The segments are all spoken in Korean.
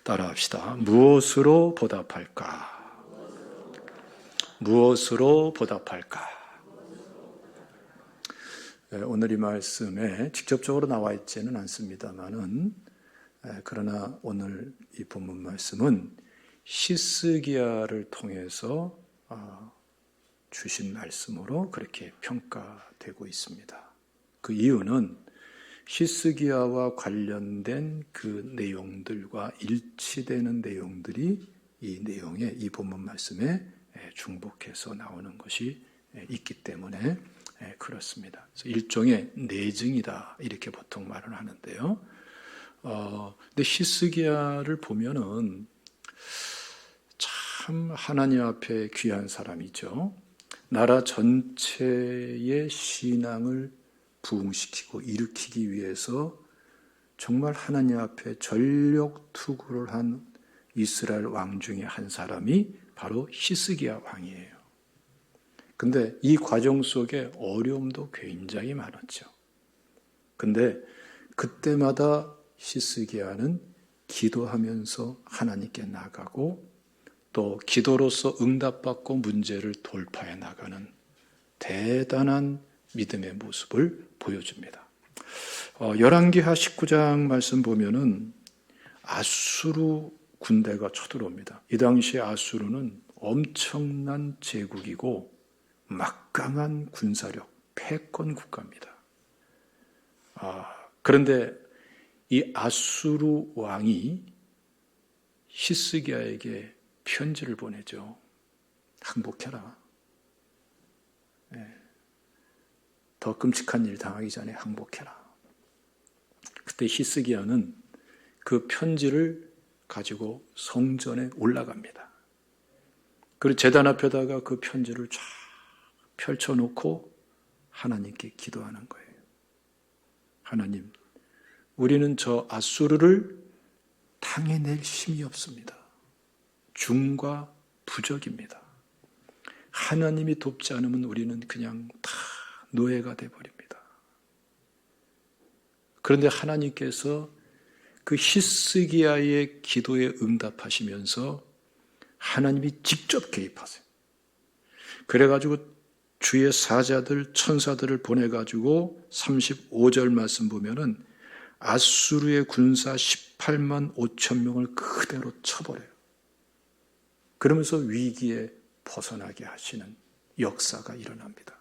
따라합시다. 무엇으로 보답할까? 무엇으로 보답할까? 오늘 이 말씀에 직접적으로 나와 있지는 않습니다만은, 그러나 오늘 이 본문 말씀은 히스기야를 통해서 주신 말씀으로 그렇게 평가되고 있습니다. 그 이유는 히스기야와 관련된 그 내용들과 일치되는 내용들이 이 본문 말씀에 중복해서 나오는 것이 있기 때문에 그렇습니다. 그래서 일종의 내증이다 이렇게 보통 말을 하는데요. 근데 히스기야를 보면은 참 하나님 앞에 귀한 사람이죠. 나라 전체의 신앙을 부흥시키고 일으키기 위해서 정말 하나님 앞에 전력 투구를 한 이스라엘 왕 중에 한 사람이 바로 히스기야 왕이에요. 근데 이 과정 속에 어려움도 굉장히 많았죠. 근데 그때마다 히스기야는 기도하면서 하나님께 나가고 또 기도로서 응답받고 문제를 돌파해 나가는 대단한 믿음의 모습을 보여줍니다. 열왕기하 19장 말씀 보면은 아수르 군대가 쳐들어옵니다. 이 당시에 아수르는 엄청난 제국이고 막강한 군사력, 패권 국가입니다. 그런데 이 아수르 왕이 히스기야에게 편지를 보내죠. 항복해라. 더 끔찍한 일 당하기 전에 항복해라. 그때 히스기야는 그 편지를 가지고 성전에 올라갑니다. 그리고 제단 앞에다가 그 편지를 쫙 펼쳐놓고 하나님께 기도하는 거예요. 하나님, 우리는 저 아수르를 당해낼 힘이 없습니다. 중과 부적입니다. 하나님이 돕지 않으면 우리는 그냥 다 노예가 되어버립니다. 그런데 하나님께서 그 히스기야의 기도에 응답하시면서 하나님이 직접 개입하세요. 그래가지고 주의 사자들, 천사들을 보내가지고 35절 말씀 보면은 아수르의 군사 18만 5천 명을 그대로 쳐버려요. 그러면서 위기에 벗어나게 하시는 역사가 일어납니다.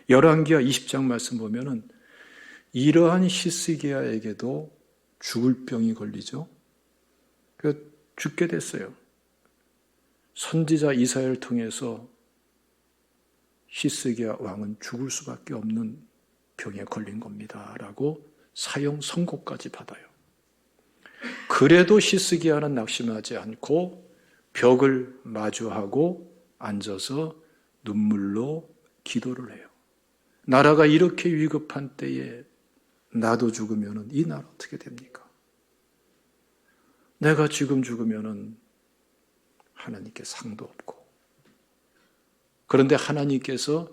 열왕기하 20장 말씀 보면은 이러한 히스기야에게도 죽을 병이 걸리죠. 죽게 됐어요. 선지자 이사야를 통해서 히스기야 왕은 죽을 수밖에 없는 병에 걸린 겁니다. 라고 사형 선고까지 받아요. 그래도 히스기야는 낙심하지 않고 벽을 마주하고 앉아서 눈물로 기도를 해요. 나라가 이렇게 위급한 때에 나도 죽으면 이 나라 어떻게 됩니까? 내가 지금 죽으면 하나님께 상도 없고. 그런데 하나님께서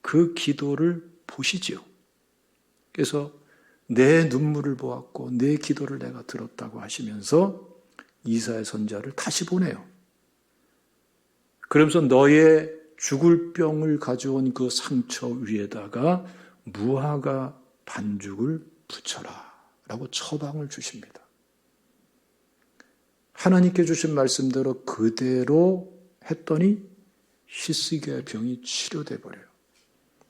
그 기도를 보시지요. 그래서 내 눈물을 보았고 내 기도를 내가 들었다고 하시면서 이사야 선지자를 다시 보내요. 그러면서 너의 죽을 병을 가져온 그 상처 위에다가 무화과 반죽을 붙여라 라고 처방을 주십니다. 하나님께 주신 말씀대로 그대로 했더니 히스기야의 병이 치료돼 버려요.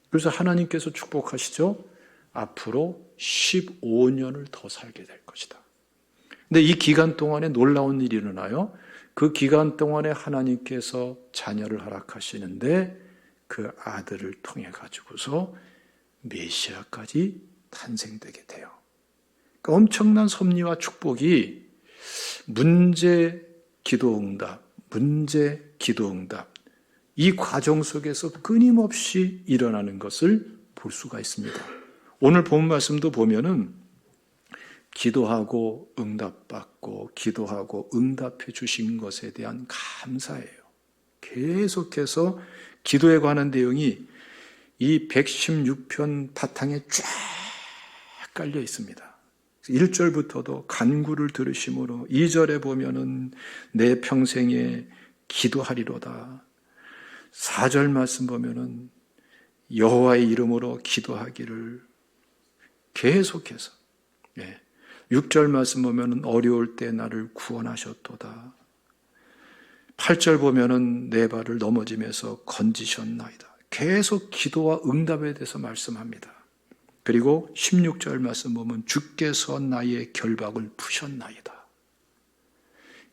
그래서 하나님께서 축복하시죠. 앞으로 15년을 더 살게 될 것이다. 근데 이 기간 동안에 놀라운 일이 일어나요. 그 기간 동안에 하나님께서 자녀를 허락하시는데 그 아들을 통해 가지고서 메시아까지 탄생되게 돼요. 그러니까 엄청난 섭리와 축복이 문제 기도 응답, 이 과정 속에서 끊임없이 일어나는 것을 볼 수가 있습니다. 오늘 본 말씀도 보면은 기도하고 응답받고 기도하고 응답해 주신 것에 대한 감사예요. 계속해서 기도에 관한 내용이 이 116편 바탕에 쫙 깔려 있습니다. 1절부터도 간구를 들으심으로 2절에 보면은 내 평생에 기도하리로다. 4절 말씀 보면은 여호와의 이름으로 기도하기를 계속해서 6절 말씀 보면은 어려울 때 나를 구원하셨도다. 8절 보면은 내 발을 넘어짐에서 건지셨나이다. 계속 기도와 응답에 대해서 말씀합니다. 그리고 16절 말씀 보면 주께서 나의 결박을 푸셨나이다.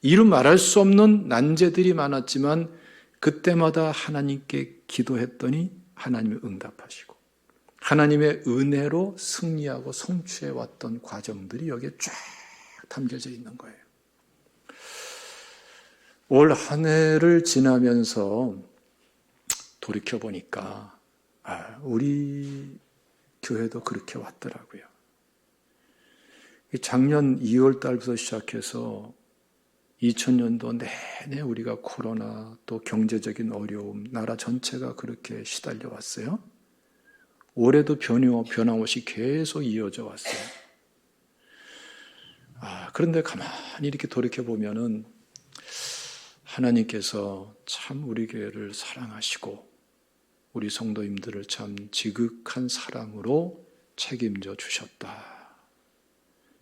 이루 말할 수 없는 난제들이 많았지만 그때마다 하나님께 기도했더니 하나님이 응답하시고 하나님의 은혜로 승리하고 성취해왔던 과정들이 여기에 쫙 담겨져 있는 거예요. 올 한 해를 지나면서 돌이켜보니까 우리 교회도 그렇게 왔더라고요. 작년 2월 달부터 시작해서 2000년도 내내 우리가 코로나 또 경제적인 어려움, 나라 전체가 그렇게 시달려 왔어요. 올해도 변함없이 계속 이어져 왔어요. 그런데 가만히 이렇게 돌이켜보면은 하나님께서 참 우리 교회를 사랑하시고 우리 성도님들을 참 지극한 사랑으로 책임져 주셨다.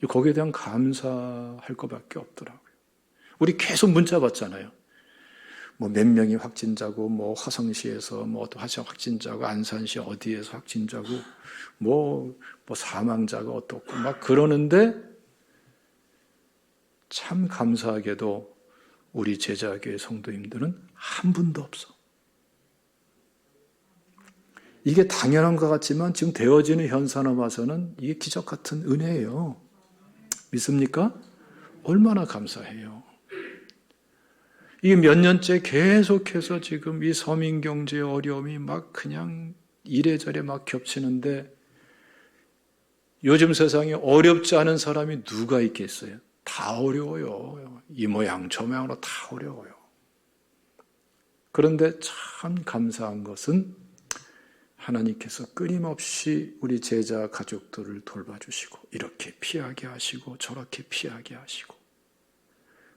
거기에 대한 감사할 것밖에 없더라고요. 우리 계속 문자 받잖아요. 몇 명이 확진자고, 화성시에서, 또 화성 확진자고, 안산시 어디에서 확진자고, 사망자가 어떻고, 그러는데, 참 감사하게도 우리 제자교회 성도님들은 한 분도 없어. 이게 당연한 것 같지만 지금 되어지는 현상을 봐서는 이게 기적 같은 은혜예요. 믿습니까? 얼마나 감사해요. 이게 몇 년째 계속해서 지금 이 서민경제의 어려움이 그냥 이래저래 겹치는데 요즘 세상에 어렵지 않은 사람이 누가 있겠어요? 다 어려워요. 이 모양 저 모양으로 다 어려워요. 그런데 참 감사한 것은 하나님께서 끊임없이 우리 제자 가족들을 돌봐주시고 이렇게 피하게 하시고 저렇게 피하게 하시고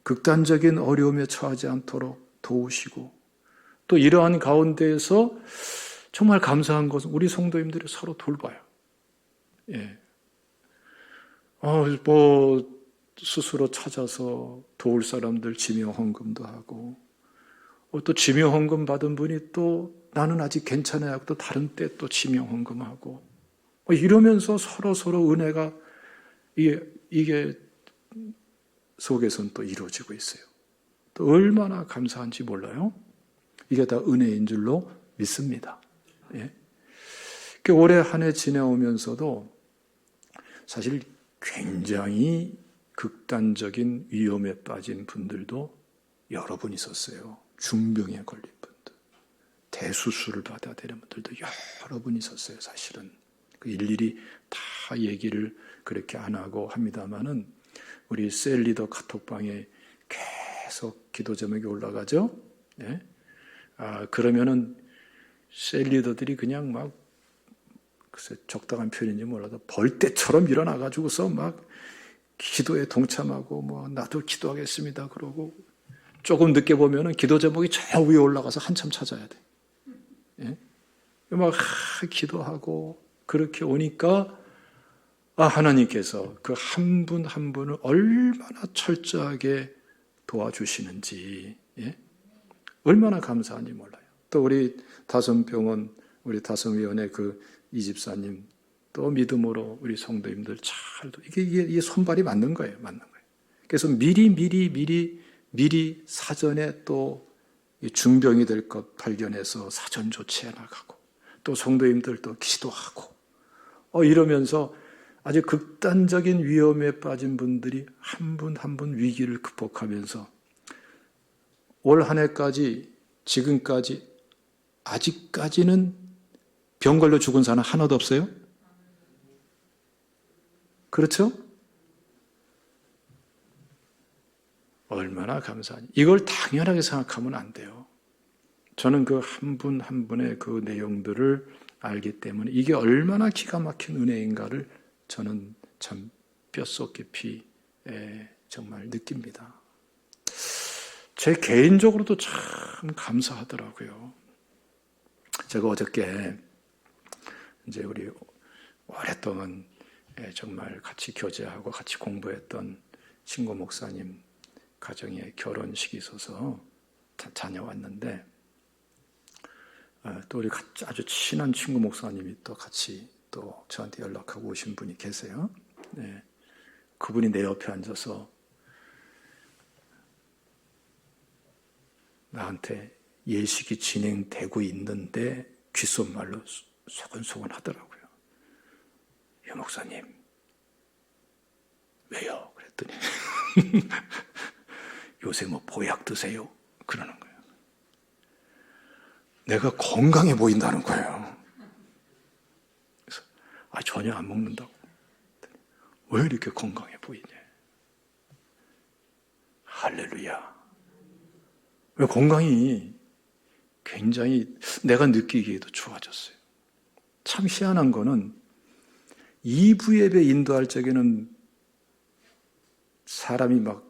극단적인 어려움에 처하지 않도록 도우시고 또 이러한 가운데에서 정말 감사한 것은 우리 성도님들이 서로 돌봐요. 스스로 찾아서 도울 사람들 지명헌금도 하고 또 지명헌금 받은 분이 또 나는 아직 괜찮아요. 또 다른 때 또 지명헌금하고 이러면서 서로 은혜가 이게 속에서는 또 이루어지고 있어요. 또 얼마나 감사한지 몰라요. 이게 다 은혜인 줄로 믿습니다. 올해 한 해 지내오면서도 사실 굉장히 극단적인 위험에 빠진 분들도 여러 분 있었어요. 중병에 걸린 분들, 대수술을 받아야 되는 분들도 여러 분 있었어요. 사실은 일일이 다 얘기를 그렇게 안 하고 합니다만은 우리 셀리더 카톡방에 계속 기도 제목이 올라가죠. 그러면은 셀리더들이 그냥 글쎄 적당한 표현인지 몰라도 벌떼처럼 일어나가지고서 기도에 동참하고 나도 기도하겠습니다. 그러고 조금 늦게 보면은 기도 제목이 저 위에 올라가서 한참 찾아야 돼. 기도하고 그렇게 오니까 하나님께서 그 한 분 한 분을 얼마나 철저하게 도와주시는지 얼마나 감사한지 몰라요. 또 우리 다솜병원 우리 다솜위원회 이 집사님 또 믿음으로 우리 성도님들 잘 이게 손발이 맞는 거예요. 그래서 미리 사전에 또 중병이 될 것 발견해서 사전 조치해 나가고 또 성도님들도 기도하고 이러면서 아주 극단적인 위험에 빠진 분들이 한 분 한 분 위기를 극복하면서 올 한 해까지 지금까지 아직까지는 병 걸려 죽은 사람 하나도 없어요? 그렇죠? 얼마나 감사하니. 이걸 당연하게 생각하면 안 돼요. 저는 그 한 분 한 분의 그 내용들을 알기 때문에 이게 얼마나 기가 막힌 은혜인가를 저는 참 뼛속 깊이 정말 느낍니다. 제 개인적으로도 참 감사하더라고요. 제가 어저께 이제 우리 오랫동안 정말 같이 교제하고 같이 공부했던 친구 목사님 가정에 결혼식이 있어서 다녀왔는데, 또 우리 아주 친한 친구 목사님이 또 같이 또 저한테 연락하고 오신 분이 계세요. 네. 그분이 내 옆에 앉아서 나한테 예식이 진행되고 있는데 귓속말로 소곤소곤 하더라고요. 유 목사님, 왜요? 그랬더니 요새 뭐 보약 드세요? 그러는 거예요. 내가 건강해 보인다는 거예요. 그래서 전혀 안 먹는다고. 왜 이렇게 건강해 보이냐? 할렐루야. 왜 건강이 굉장히 내가 느끼기에도 좋아졌어요. 참 희한한 거는 2부 예배 인도할 적에는 사람이 막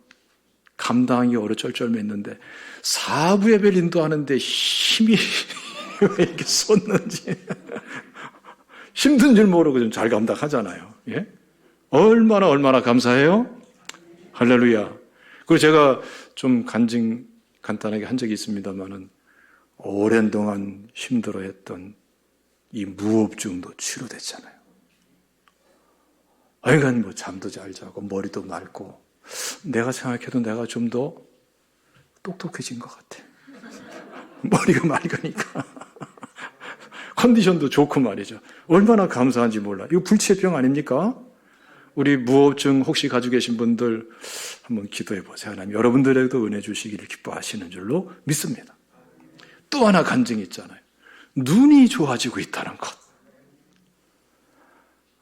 감당하기 어려쩔쩔맸는데 4부 예배를 인도하는데 힘이 왜 이렇게 솟는지 힘든 줄 모르고 좀 잘 감당하잖아요. 예? 얼마나 감사해요? 할렐루야. 그리고 제가 좀 간단하게 한 적이 있습니다만은 오랜 동안 힘들어했던 이 무호흡증도 치료됐잖아요. 하여간 뭐 잠도 잘 자고 머리도 맑고 내가 생각해도 내가 좀 더 똑똑해진 것 같아. 머리가 맑으니까. 컨디션도 좋고 말이죠. 얼마나 감사한지 몰라. 이거 불치병 아닙니까? 우리 무호흡증 혹시 가지고 계신 분들 한번 기도해 보세요. 하나님 여러분들에게도 은혜 주시기를 기뻐하시는 줄로 믿습니다. 또 하나 간증이 있잖아요. 눈이 좋아지고 있다는 것.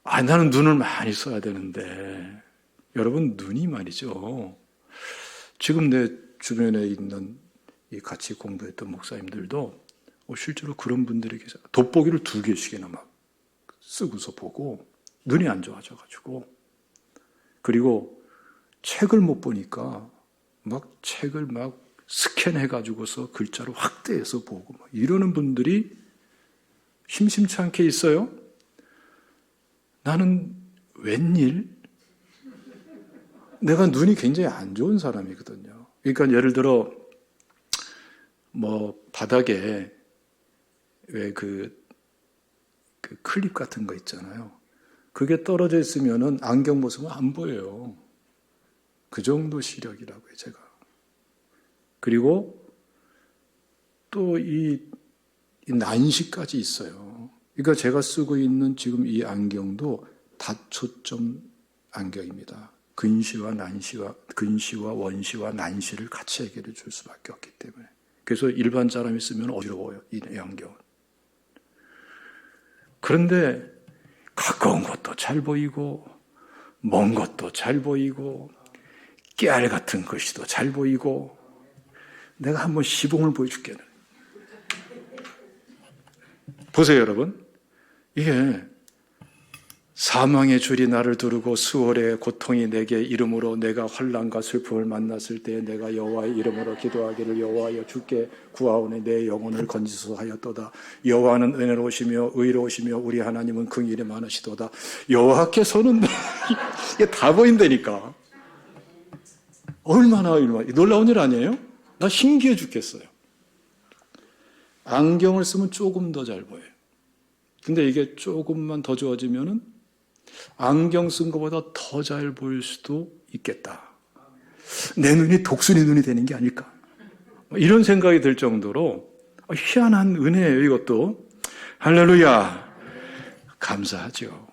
나는 눈을 많이 써야 되는데 여러분 눈이 말이죠. 지금 내 주변에 있는 이 같이 공부했던 목사님들도 실제로 그런 분들이 계세요. 돋보기를 2개씩이나 막 쓰고서 보고 눈이 안 좋아져가지고 그리고 책을 못 보니까 막 책을 막 스캔해가지고서 글자로 확대해서 보고 막 이러는 분들이 심심치 않게 있어요. 나는 웬일? 내가 눈이 굉장히 안 좋은 사람이거든요. 그러니까 예를 들어 뭐 바닥에 왜 그 클립 같은 거 있잖아요. 그게 떨어져 있으면은 안경 벗으면 안 보여요. 그 정도 시력이라고요, 제가. 그리고 또 이 난시까지 있어요. 그러니까 제가 쓰고 있는 지금 이 안경도 다초점 안경입니다. 근시와 원시와 난시를 같이 해결해 줄 수밖에 없기 때문에. 그래서 일반 사람이 쓰면 어지러워요, 이 안경은. 그런데 가까운 것도 잘 보이고 먼 것도 잘 보이고 깨알 같은 것이도 잘 보이고 내가 한번 시범을 보여줄게요. 보세요, 여러분. 이게 사망의 줄이 나를 두르고 수월의 고통이 내게 이름으로 내가 환난과 슬픔을 만났을 때 내가 여호와의 이름으로 기도하기를 여호와여 주께 구하오니 내 영혼을 건지소서 하였도다. 여호와는 은혜로우시며 의로우시며 우리 하나님은 긍휼이 많으시도다. 여호와께서는 이게 다 보인다니까. 얼마나 놀라운 일 아니에요? 나 신기해 죽겠어요. 안경을 쓰면 조금 더 잘 보여요. 근데 이게 조금만 더 좋아지면은 안경 쓴 것보다 더 잘 보일 수도 있겠다. 내 눈이 독수리 눈이 되는 게 아닐까. 이런 생각이 들 정도로 희한한 은혜예요, 이것도. 할렐루야. 감사하죠.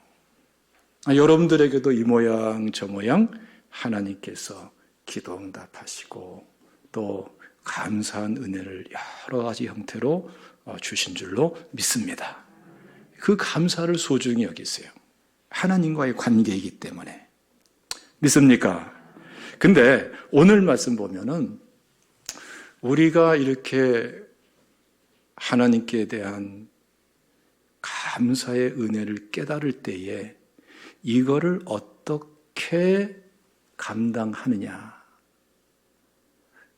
여러분들에게도 이 모양 저 모양 하나님께서 기도 응답하시고 또 감사한 은혜를 여러 가지 형태로 주신 줄로 믿습니다. 그 감사를 소중히 여기세요. 하나님과의 관계이기 때문에. 믿습니까? 근데 오늘 말씀 보면은 우리가 이렇게 하나님께 대한 감사의 은혜를 깨달을 때에 이거를 어떻게 감당하느냐,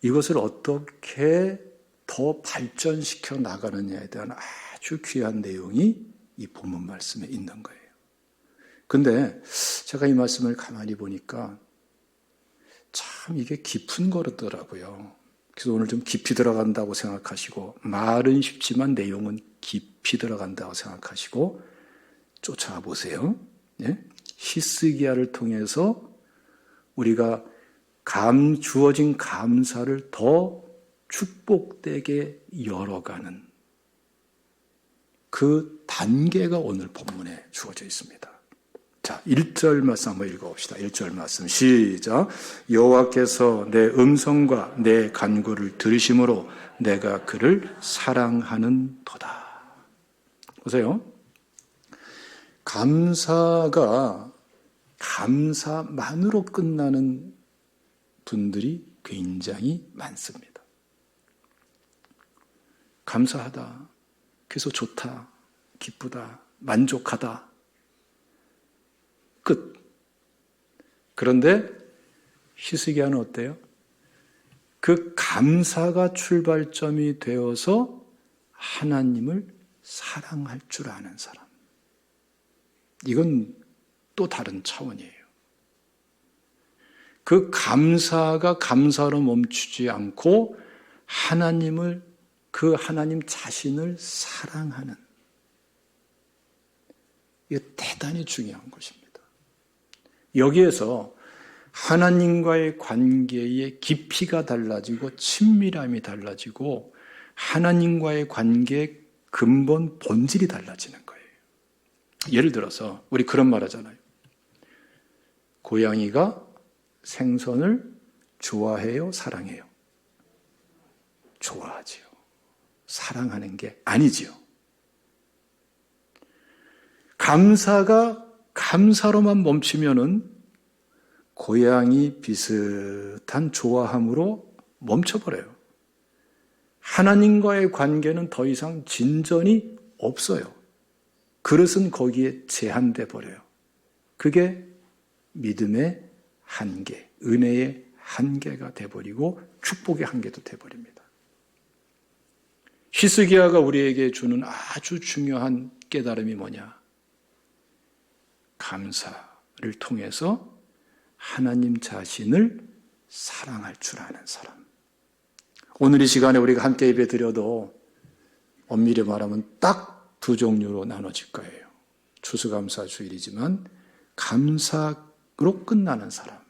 이것을 어떻게 더 발전시켜 나가느냐에 대한 아주 귀한 내용이 이 본문 말씀에 있는 거예요. 근데 제가 이 말씀을 가만히 보니까 참 이게 깊은 거더라고요. 그래서 오늘 좀 깊이 들어간다고 생각하시고, 말은 쉽지만 내용은 깊이 들어간다고 생각하시고 쫓아와 보세요. 예? 히스기야를 통해서 우리가 주어진 감사를 더 축복되게 열어가는 그 단계가 오늘 본문에 주어져 있습니다. 자, 1절 말씀 한번 읽어봅시다. 1절 말씀 시작. 여호와께서 내 음성과 내 간구를 들으심으로 내가 그를 사랑하는 도다. 보세요. 감사만으로 끝나는 분들이 굉장히 많습니다. 감사하다, 그래서 좋다, 기쁘다, 만족하다, 끝. 그런데 히스기야는 어때요? 그 감사가 출발점이 되어서 하나님을 사랑할 줄 아는 사람. 이건 또 다른 차원이에요. 그 감사가 감사로 멈추지 않고 그 하나님 자신을 사랑하는, 이게 대단히 중요한 것입니다. 여기에서 하나님과의 관계의 깊이가 달라지고 친밀함이 달라지고 하나님과의 관계의 근본 본질이 달라지는 거예요. 예를 들어서 우리 그런 말 하잖아요. 고양이가 생선을 좋아해요? 사랑해요? 좋아하지요. 사랑하는 게 아니지요. 감사가 감사로만 멈추면은 고양이 비슷한 좋아함으로 멈춰버려요. 하나님과의 관계는 더 이상 진전이 없어요. 그릇은 거기에 제한돼 버려요. 그게 믿음의 한계, 은혜의 한계가 돼버리고 축복의 한계도 돼버립니다. 히스기야가 우리에게 주는 아주 중요한 깨달음이 뭐냐? 감사를 통해서 하나님 자신을 사랑할 줄 아는 사람. 오늘 이 시간에 우리가 함께 예배 드려도 엄밀히 말하면 딱 두 종류로 나눠질 거예요. 추수감사 주일이지만 감사로 끝나는 사람,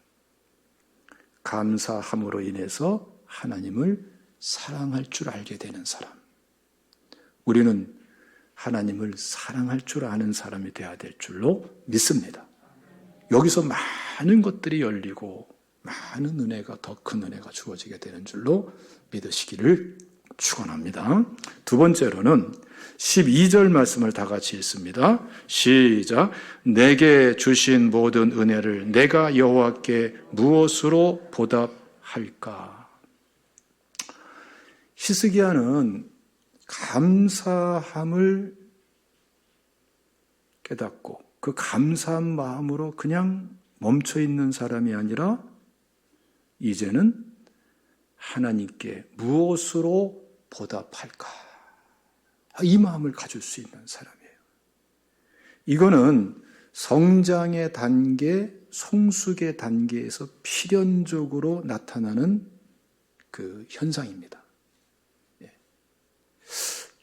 감사함으로 인해서 하나님을 사랑할 줄 알게 되는 사람. 우리는 하나님을 사랑할 줄 아는 사람이 되어야 될 줄로 믿습니다. 여기서 많은 것들이 열리고 많은 은혜가, 더 큰 은혜가 주어지게 되는 줄로 믿으시기를 축원합니다. 두 번째로는 12절 말씀을 다 같이 읽습니다. 시작. 내게 주신 모든 은혜를 내가 여호와께 무엇으로 보답할까? 히스기야는 감사함을 깨닫고 그 감사한 마음으로 그냥 멈춰 있는 사람이 아니라 이제는 하나님께 무엇으로 보답할까? 이 마음을 가질 수 있는 사람이에요. 이거는 성장의 단계, 성숙의 단계에서 필연적으로 나타나는 그 현상입니다. 예.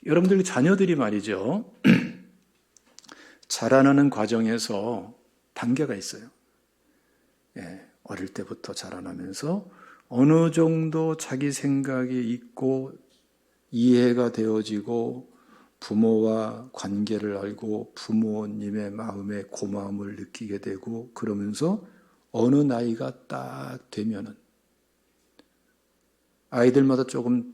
여러분들 자녀들이 말이죠. 자라나는 과정에서 단계가 있어요. 예. 어릴 때부터 자라나면서 어느 정도 자기 생각이 있고 이해가 되어지고 부모와 관계를 알고 부모님의 마음에 고마움을 느끼게 되고 그러면서 어느 나이가 딱 되면은 아이들마다 조금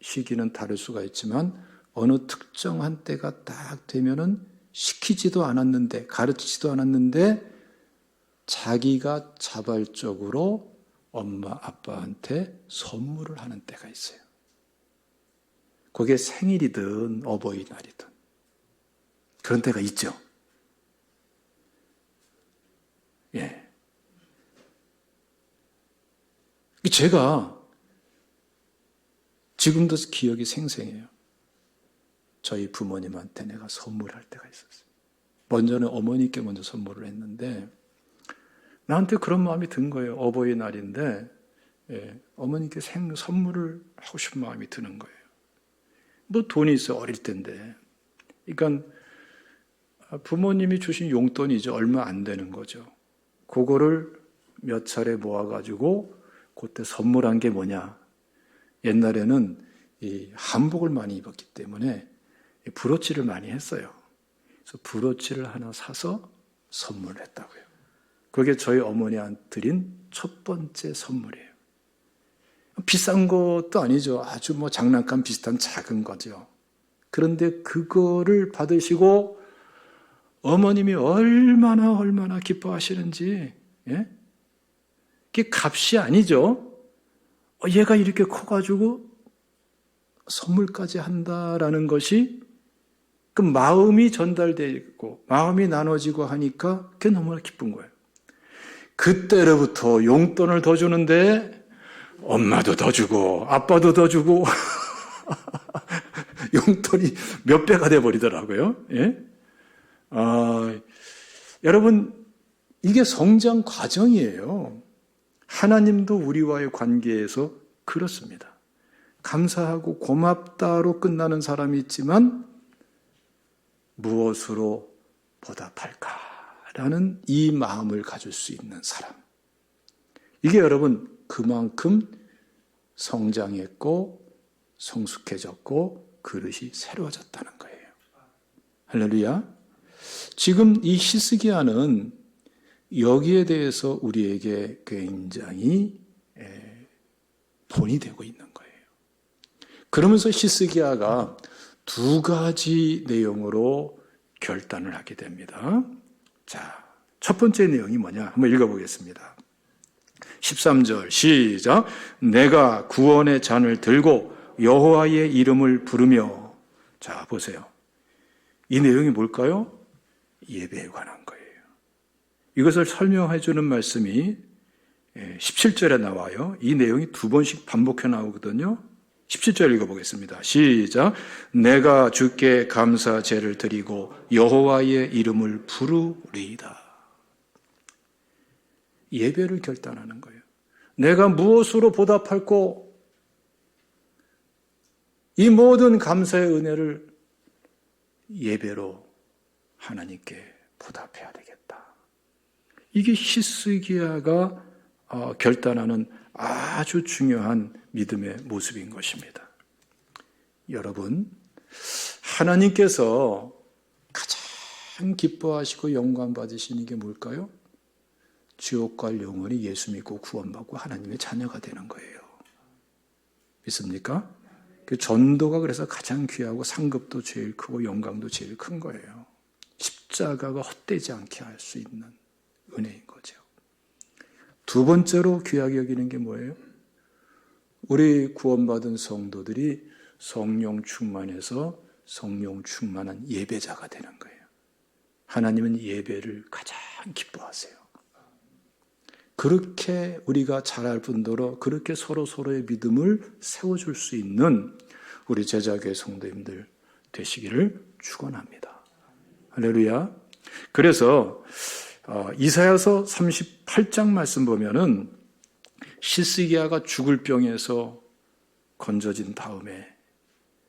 시기는 다를 수가 있지만 어느 특정한 때가 딱 되면은 시키지도 않았는데 가르치지도 않았는데 자기가 자발적으로 엄마 아빠한테 선물을 하는 때가 있어요. 그게 생일이든 어버이날이든 그런 때가 있죠. 예. 제가 지금도 기억이 생생해요. 저희 부모님한테 내가 선물할 때가 있었어요. 먼저는 어머니께 먼저 선물을 했는데 나한테 그런 마음이 든 거예요. 어버이날인데 어머니께 선물을 하고 싶은 마음이 드는 거예요. 뭐 돈이 있어 어릴 때인데. 그러니까 부모님이 주신 용돈이죠. 얼마 안 되는 거죠. 그거를 몇 차례 모아가지고 그때 선물한 게 뭐냐. 옛날에는 이 한복을 많이 입었기 때문에 브로치를 많이 했어요. 그래서 브로치를 하나 사서 선물을 했다고요. 그게 저희 어머니한테 드린 첫 번째 선물이에요. 비싼 것도 아니죠. 아주 뭐 장난감 비슷한 작은 거죠. 그런데 그거를 받으시고 어머님이 얼마나 기뻐하시는지, 예? 그게 값이 아니죠. 얘가 이렇게 커가지고 선물까지 한다라는 것이 그 마음이 전달되고 마음이 나눠지고 하니까 그게 너무나 기쁜 거예요. 그때로부터 용돈을 더 주는데 엄마도 더 주고 아빠도 더 주고 용돈이 몇 배가 돼버리더라고요. 예? 여러분 이게 성장 과정이에요. 하나님도 우리와의 관계에서 그렇습니다. 감사하고 고맙다로 끝나는 사람이 있지만 무엇으로 보답할까라는 이 마음을 가질 수 있는 사람. 이게 여러분 그만큼 성장했고 성숙해졌고 그릇이 새로워졌다는 거예요. 할렐루야. 지금 이 히스기야는 여기에 대해서 우리에게 굉장히 본이 되고 있는 거예요. 그러면서 히스기야가 두 가지 내용으로 결단을 하게 됩니다. 자, 첫 번째 내용이 뭐냐? 한번 읽어보겠습니다. 13절 시작. 내가 구원의 잔을 들고 여호와의 이름을 부르며. 자, 보세요. 이 내용이 뭘까요? 예배에 관한 거예요. 이것을 설명해 주는 말씀이 17절에 나와요. 이 내용이 두 번씩 반복해 나오거든요. 17절 읽어보겠습니다. 시작. 내가 주께 감사 제를 드리고 여호와의 이름을 부르리이다. 예배를 결단하는 거예요. 내가 무엇으로 보답할고 이 모든 감사의 은혜를 예배로 하나님께 보답해야 되겠다. 이게 히스기야가 결단하는 아주 중요한 믿음의 모습인 것입니다. 여러분, 하나님께서 가장 기뻐하시고 영광 받으시는 게 뭘까요? 지옥 갈 영혼이 예수 믿고 구원받고 하나님의 자녀가 되는 거예요. 믿습니까? 그 전도가 그래서 가장 귀하고 상급도 제일 크고 영광도 제일 큰 거예요. 십자가가 헛되지 않게 할 수 있는 은혜인 거죠. 두 번째로 귀하게 여기는 게 뭐예요? 우리 구원받은 성도들이 성령 충만해서 성령 충만한 예배자가 되는 거예요. 하나님은 예배를 가장 기뻐하세요. 그렇게 우리가 잘할 뿐더러 그렇게 서로의 믿음을 세워줄 수 있는 우리 제자교회 성도님들 되시기를 축원합니다. 할렐루야. 그래서 이사야서 38장 말씀 보면은 히스기야가 죽을 병에서 건져진 다음에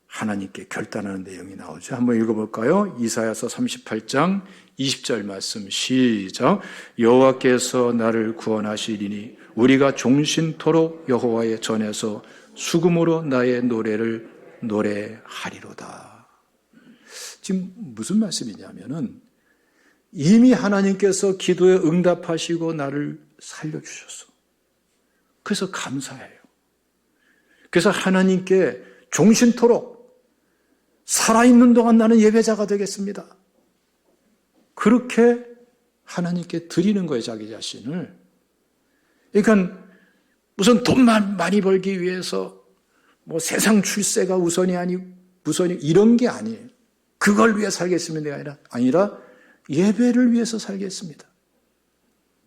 하나님께 결단하는 내용이 나오죠. 한번 읽어볼까요? 이사야서 38장 20절 말씀 시작. 여호와께서 나를 구원하시리니 우리가 종신토록 여호와의 전에서 수금으로 나의 노래를 노래하리로다. 지금 무슨 말씀이냐면은 이미 하나님께서 기도에 응답하시고 나를 살려주셨어. 그래서 감사해요. 그래서 하나님께 종신토록 살아있는 동안 나는 예배자가 되겠습니다. 그렇게 하나님께 드리는 거예요, 자기 자신을. 그러니까 무슨 돈만 많이 벌기 위해서 뭐 세상 출세가 우선이 이런 게 아니에요. 그걸 위해 살겠습니다 아니라 예배를 위해서 살겠습니다.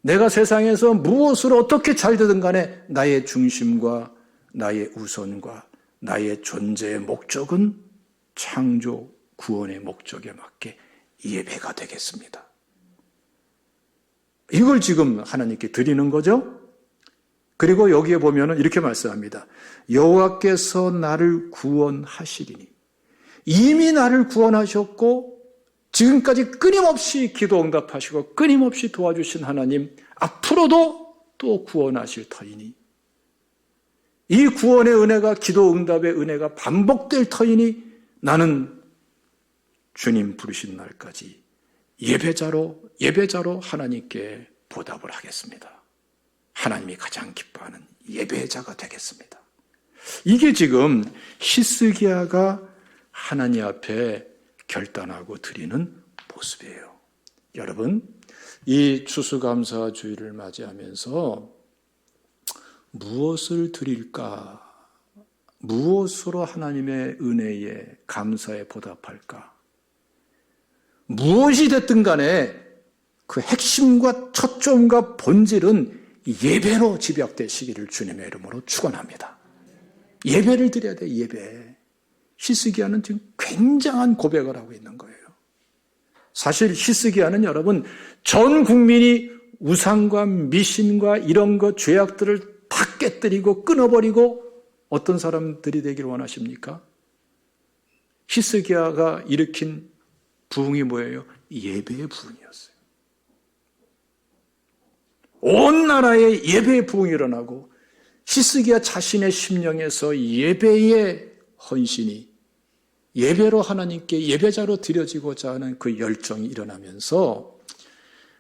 내가 세상에서 무엇으로 어떻게 잘 되든 간에 나의 중심과 나의 우선과 나의 존재의 목적은 창조 구원의 목적에 맞게 예배가 되겠습니다. 이걸 지금 하나님께 드리는 거죠. 그리고 여기에 보면은 이렇게 말씀합니다. 여호와께서 나를 구원하시리니. 이미 나를 구원하셨고 지금까지 끊임없이 기도 응답하시고 끊임없이 도와주신 하나님, 앞으로도 또 구원하실 터이니, 이 구원의 은혜가, 기도 응답의 은혜가 반복될 터이니 나는 주님 부르신 날까지 예배자로 하나님께 보답을 하겠습니다. 하나님이 가장 기뻐하는 예배자가 되겠습니다. 이게 지금 히스기야가 하나님 앞에 결단하고 드리는 모습이에요. 여러분, 이 추수감사주일을 맞이하면서 무엇을 드릴까? 무엇으로 하나님의 은혜에 감사에 보답할까? 무엇이 됐든 간에 그 핵심과 초점과 본질은 예배로 집약되시기를 주님의 이름으로 축원합니다. 예배를 드려야 돼, 예배. 히스기야는 지금 굉장한 고백을 하고 있는 거예요. 사실 히스기야는 여러분, 전 국민이 우상과 미신과 이런 것, 죄악들을 다 깨뜨리고 끊어버리고 어떤 사람들이 되기를 원하십니까? 히스기야가 일으킨 부흥이 뭐예요? 예배의 부흥이었어요. 온 나라에 예배의 부흥이 일어나고 히스기야 자신의 심령에서 예배의 헌신이, 예배로 하나님께 예배자로 드려지고자 하는 그 열정이 일어나면서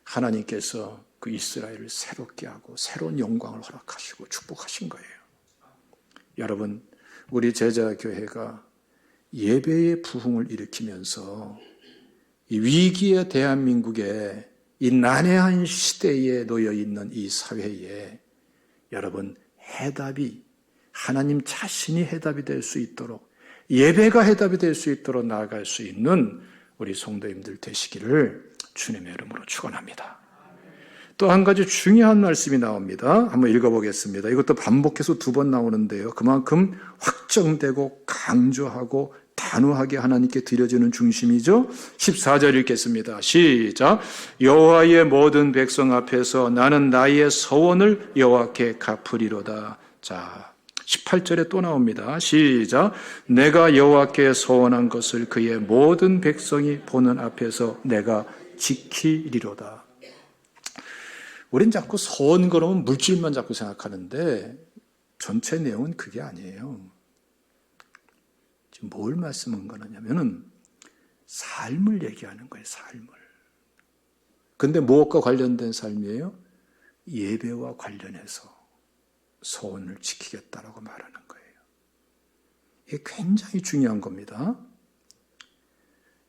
하나님께서 그 이스라엘을 새롭게 하고 새로운 영광을 허락하시고 축복하신 거예요. 여러분, 우리 제자교회가 예배의 부흥을 일으키면서 이 위기의 대한민국에, 이 난해한 시대에 놓여 있는 이 사회에 여러분, 해답이, 하나님 자신이 해답이 될 수 있도록, 예배가 해답이 될 수 있도록 나아갈 수 있는 우리 성도님들 되시기를 주님의 이름으로 축원합니다. 또 한 가지 중요한 말씀이 나옵니다. 한번 읽어보겠습니다. 이것도 반복해서 2번 나오는데요. 그만큼 확정되고 강조하고 단호하게 하나님께 드려지는 중심이죠. 14절 읽겠습니다. 시작. 여호와의 모든 백성 앞에서 나는 나의 서원을 여호와께 갚으리로다. 자, 18절에 또 나옵니다. 시작. 내가 여호와께 서원한 것을 그의 모든 백성이 보는 앞에서 내가 지키리로다. 우린 자꾸 서원 그러면 물질만 자꾸 생각하는데 전체 내용은 그게 아니에요. 지금 뭘 말씀한 거냐면은 삶을 얘기하는 거예요, 삶을. 근데 무엇과 관련된 삶이에요? 예배와 관련해서 서원을 지키겠다라고 말하는 거예요. 이게 굉장히 중요한 겁니다.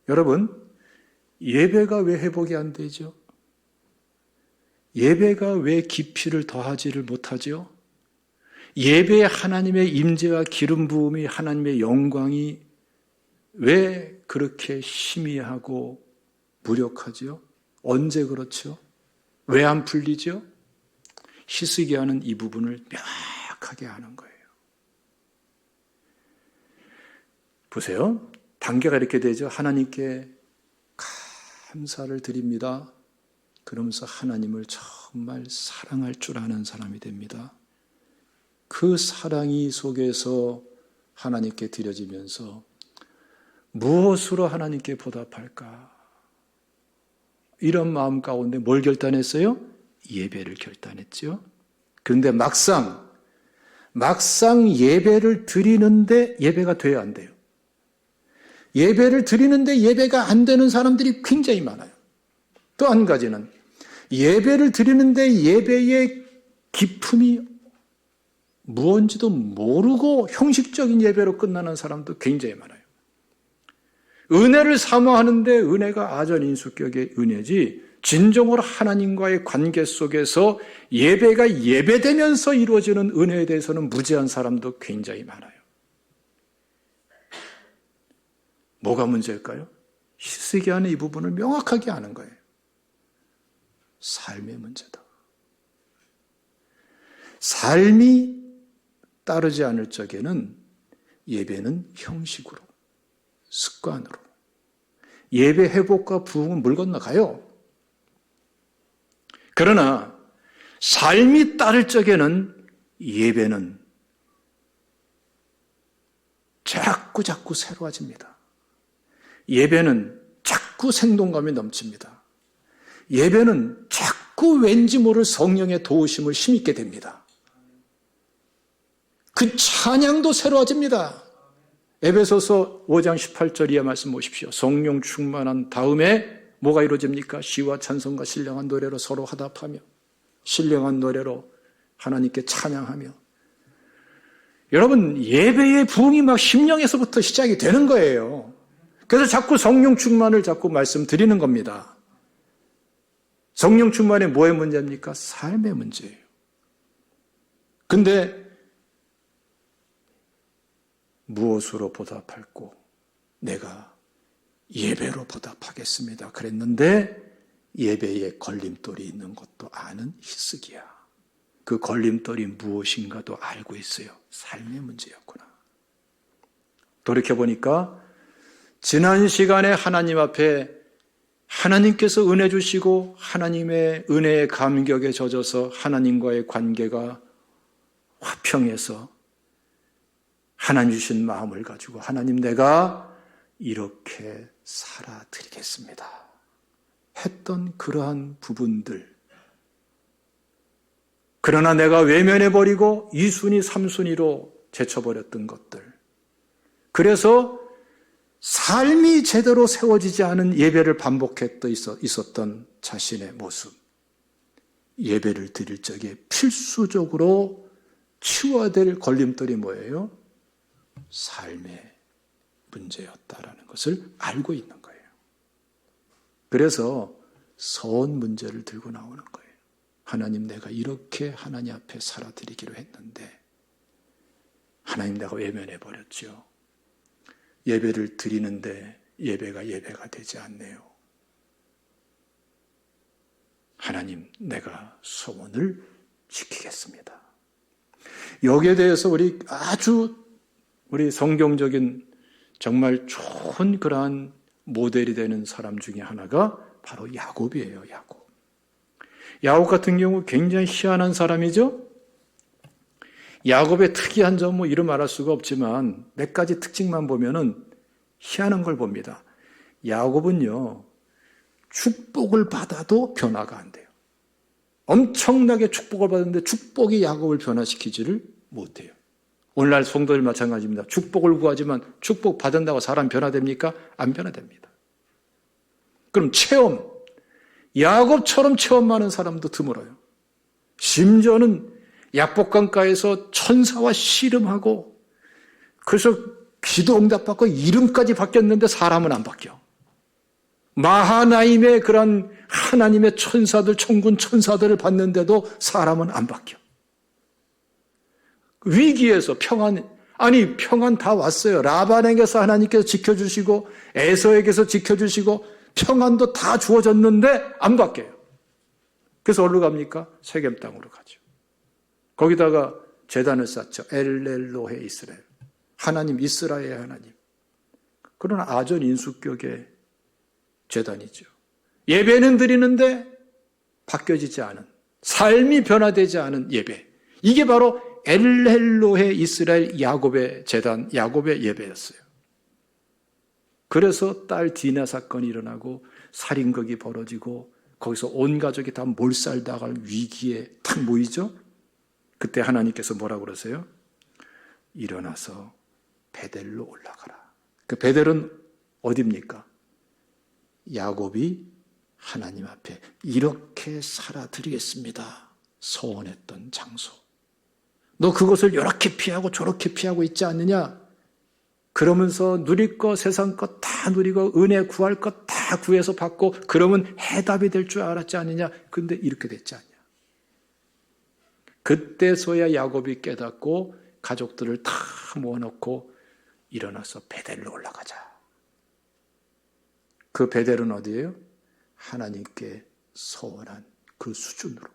여러분, 예배가 왜 회복이 안 되죠? 예배가 왜 깊이를 더하지를 못하죠? 예배에 하나님의 임재와 기름 부음이, 하나님의 영광이 왜 그렇게 희미하고 무력하죠? 언제 그렇죠? 왜 안 풀리죠? 히스기야는 이 부분을 명확하게 하는 거예요. 보세요. 단계가 이렇게 되죠. 하나님께 감사를 드립니다. 그러면서 하나님을 정말 사랑할 줄 아는 사람이 됩니다. 그 사랑이 속에서 하나님께 드려지면서 무엇으로 하나님께 보답할까? 이런 마음 가운데 뭘 결단했어요? 예배를 결단했죠. 그런데 막상 예배를 드리는데 예배가 돼야 안 돼요. 예배를 드리는데 예배가 안 되는 사람들이 굉장히 많아요. 또 한 가지는 예배를 드리는데 예배의 기품이 무언지도 모르고 형식적인 예배로 끝나는 사람도 굉장히 많아요. 은혜를 사모하는데 은혜가 아전인수격의 은혜지 진정으로 하나님과의 관계 속에서 예배가 예배되면서 이루어지는 은혜에 대해서는 무지한 사람도 굉장히 많아요. 뭐가 문제일까요? 히스기야는 이 부분을 명확하게 아는 거예요. 삶의 문제다. 삶이 따르지 않을 적에는 예배는 형식으로, 습관으로, 예배 회복과 부흥은 물 건너가요. 그러나 삶이 따를 적에는 예배는 자꾸 새로워집니다. 예배는 자꾸 생동감이 넘칩니다. 예배는 자꾸 왠지 모를 성령의 도우심을 힘입게 됩니다. 그 찬양도 새로워집니다. 에베소서 5장 18절 이하 말씀 보십시오. 성령 충만한 다음에 뭐가 이루어집니까? 시와 찬송과 신령한 노래로 서로 화답하며 신령한 노래로 하나님께 찬양하며. 여러분, 예배의 부흥이 막 심령에서부터 시작이 되는 거예요. 그래서 자꾸 성령 충만을 자꾸 말씀드리는 겁니다. 성령 충만이 뭐의 문제입니까? 삶의 문제예요. 근데 무엇으로 보답할꼬? 내가 예배로 보답하겠습니다. 그랬는데 예배에 걸림돌이 있는 것도 아는 히스기야. 그 걸림돌이 무엇인가도 알고 있어요. 삶의 문제였구나. 돌이켜보니까 지난 시간에 하나님 앞에 하나님께서 은혜 주시고 하나님의 은혜의 감격에 젖어서 하나님과의 관계가 화평해서 하나님 주신 마음을 가지고 하나님 내가 이렇게 살아드리겠습니다 했던 그러한 부분들, 그러나 내가 외면해버리고 2순위, 3순위로 제쳐버렸던 것들, 그래서 삶이 제대로 세워지지 않은 예배를 반복했던 있었던 자신의 모습, 예배를 드릴 적에 필수적으로 치워야 될 걸림돌이 뭐예요? 삶의 문제였다라는 것을 알고 있는 거예요. 그래서 선 문제를 들고 나오는 거예요. 하나님, 내가 이렇게 하나님 앞에 살아드리기로 했는데 하나님, 내가 외면해버렸죠. 예배를 드리는데 예배가 되지 않네요. 하나님, 내가 소원을 지키겠습니다. 여기에 대해서 우리 성경적인 정말 좋은 그러한 모델이 되는 사람 중에 하나가 바로 야곱이에요. 야곱 같은 경우 굉장히 희한한 사람이죠. 야곱의 특이한 점 이루 말할 수가 없지만 몇 가지 특징만 보면은 희한한 걸 봅니다. 야곱은요, 축복을 받아도 변화가 안 돼요. 엄청나게 축복을 받았는데 축복이 야곱을 변화시키지를 못해요. 오늘날 성도들 마찬가지입니다. 축복을 구하지만 축복 받은다고 사람 변화됩니까? 안 변화됩니다. 그럼 체험, 야곱처럼 체험 많은 사람도 드물어요. 심지어는 약복강가에서 천사와 씨름하고 그래서 기도 응답받고 이름까지 바뀌었는데 사람은 안 바뀌어. 마하나임의 그런 하나님의 천사들, 천군 천사들을 봤는데도 사람은 안 바뀌어. 위기에서 평안 다 왔어요. 라반에게서 하나님께서 지켜주시고 에서에게서 지켜주시고 평안도 다 주어졌는데 안 바뀌어요. 그래서 어디로 갑니까? 세겜 땅으로 가죠. 거기다가 제단을 쌓죠. 엘렐로헤 이스라엘. 하나님, 이스라엘의 하나님. 그러나 아전 인수격의 제단이죠. 예배는 드리는데 바뀌어지지 않은, 삶이 변화되지 않은 예배. 이게 바로 엘렐로헤 이스라엘 야곱의 제단, 야곱의 예배였어요. 그래서 딸 디나 사건이 일어나고 살인극이 벌어지고 거기서 온 가족이 다 몰살당할 위기에 탁 모이죠. 그때 하나님께서 뭐라고 그러세요? 일어나서 베델로 올라가라. 그 베델은 어디입니까? 야곱이 하나님 앞에 이렇게 살아드리겠습니다 서원했던 장소. 너 그것을 이렇게 피하고 저렇게 피하고 있지 않느냐? 그러면서 누릴 것, 세상 것 다 누리고 은혜 구할 것 다 구해서 받고 그러면 해답이 될 줄 알았지 않느냐? 근데 이렇게 됐지 않냐? 그때서야 야곱이 깨닫고 가족들을 다 모아놓고 일어나서 베델로 올라가자. 그 베델은 어디예요? 하나님께 서원한 그 수준으로.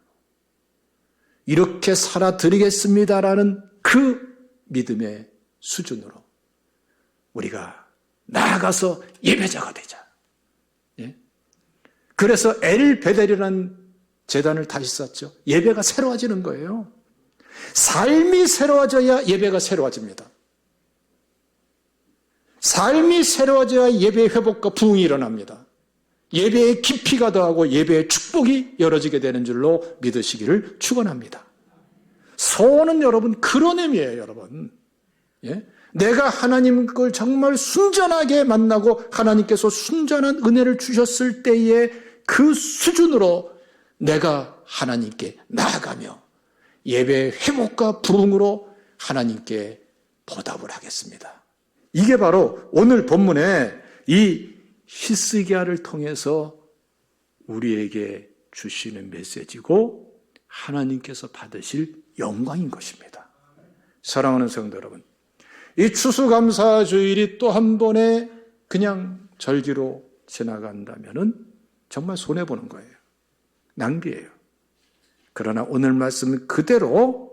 이렇게 살아드리겠습니다라는 그 믿음의 수준으로 우리가 나아가서 예배자가 되자. 예? 그래서 엘베델이라는 제단을 다시 쌓죠. 예배가 새로워지는 거예요. 삶이 새로워져야 예배가 새로워집니다. 삶이 새로워져야 예배의 회복과 부흥이 일어납니다. 예배의 깊이가 더하고 예배의 축복이 열어지게 되는 줄로 믿으시기를 축원합니다. 소원은 여러분 그런 의미예요, 여러분. 예? 내가 하나님 걸 정말 순전하게 만나고 하나님께서 순전한 은혜를 주셨을 때의 그 수준으로 내가 하나님께 나아가며 예배의 회복과 부흥으로 하나님께 보답을 하겠습니다. 이게 바로 오늘 본문에 이 히스기야를 통해서 우리에게 주시는 메시지고 하나님께서 받으실 영광인 것입니다. 사랑하는 성도 여러분, 이 추수감사주일이 또 한 번에 그냥 절기로 지나간다면 정말 손해보는 거예요. 낭비예요. 그러나 오늘 말씀은 그대로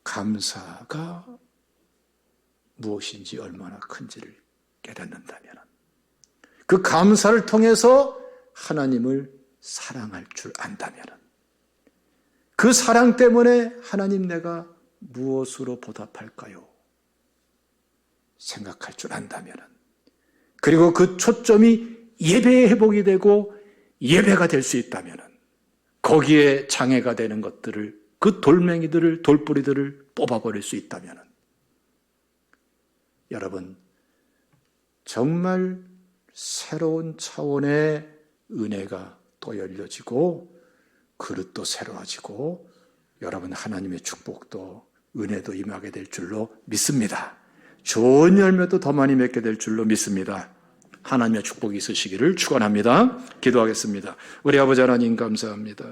감사가 무엇인지 얼마나 큰지를 깨닫는다면 그 감사를 통해서 하나님을 사랑할 줄 안다면 그 사랑 때문에 하나님 내가 무엇으로 보답할까요? 생각할 줄 안다면 그리고 그 초점이 예배의 회복이 되고 예배가 될 수 있다면 거기에 장애가 되는 것들을 그 돌멩이들을 돌뿌리들을 뽑아버릴 수 있다면 여러분 정말 새로운 차원의 은혜가 또 열려지고 그릇도 새로워지고 여러분 하나님의 축복도 은혜도 임하게 될 줄로 믿습니다. 좋은 열매도 더 많이 맺게 될 줄로 믿습니다. 하나님의 축복이 있으시기를 축원합니다. 기도하겠습니다. 우리 아버지 하나님 감사합니다.